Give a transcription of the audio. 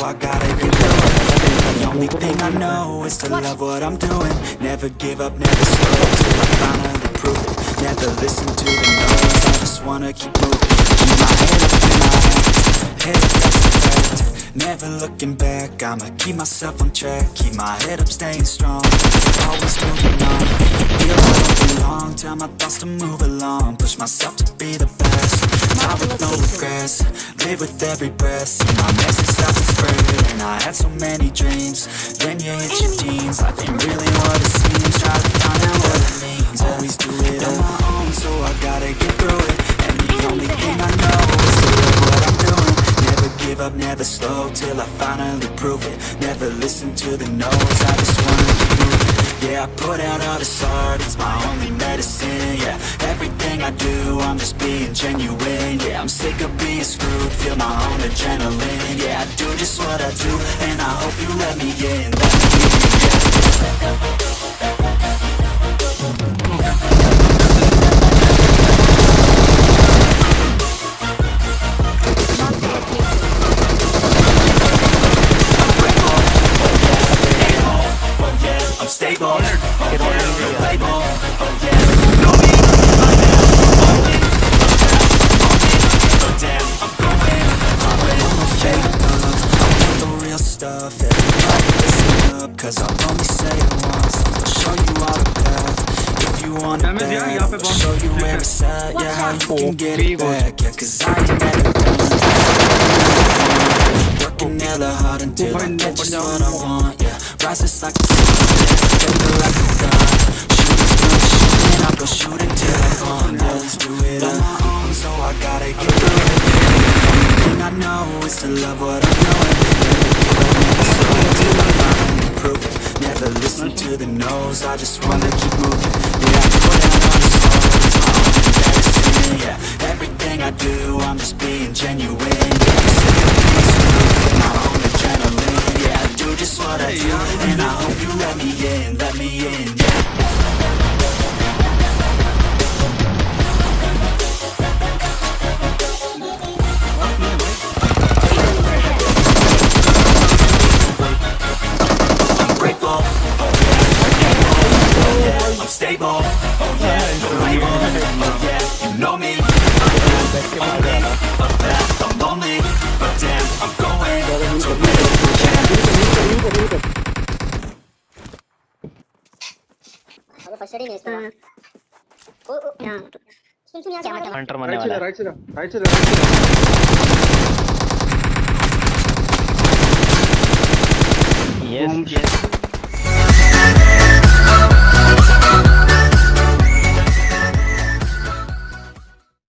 I gotta get through it. The only thing I know is to love what I'm doing. Never give up, never slow till I finally prove it. Never listen to the noise, I just wanna keep moving. Keep my head up in my head up, that's a fact. Never looking back, I'ma keep myself on track. Keep my head up, staying strong, always moving on. Feel I don't belong, tell my thoughts to move along. Push myself to be the best, die with no regrets. Live with every breath, see my message start to spread. And I had so many dreams, then you hit your teens. Life ain't really what it seems, try to find out what it means. Always do it on my own, so I gotta get through it. And the only thing I know is to love what I'm doing. Never give up, never slow till I finally prove it. Never listen to the no's, I just wanna keep moving. Yeah, I put out all this art, it's my only medicine. Yeah, everything I do, I'm just being genuine. Yeah, I'm sick of being screwed, feel my own adrenaline. Yeah, I do just what I do, and I hope you let me in. Let me in, yeah. Stable, label, oh yeah, know me, damn, I'm going, I'm fake love, I want the real stuff, everybody listen up, cause I'll only say it once, I'll show you all the path, if you want it bad, I'll show you where it's at, yeah, how you can get it back, yeah, cause I ain't never done, working hella hard until I get just what I want, yeah, rises like the sun, like a gun. Shooters gonna shoot and I'll go shoot until I'm gone. Let's do it on my own, so I gotta get through it. The only thing I know is to love what I'm doing. Never slow till I finally prove it. Never listen to the no's, I just wanna keep moving. Yeah, I put out on the soul, it's my own medicine. Yeah, everything I do, I'm just being genuine. Yeah, I'm sick of being screwed with my own adrenaline. Yeah, I do just what I do, and I hope you let me in, yeah. I'm grateful, oh yeah, I'm stable, oh yeah, no label, oh yeah, you know me, only a path, I'm lonely, but damn, I'm going to live, yeah. Hunter right side.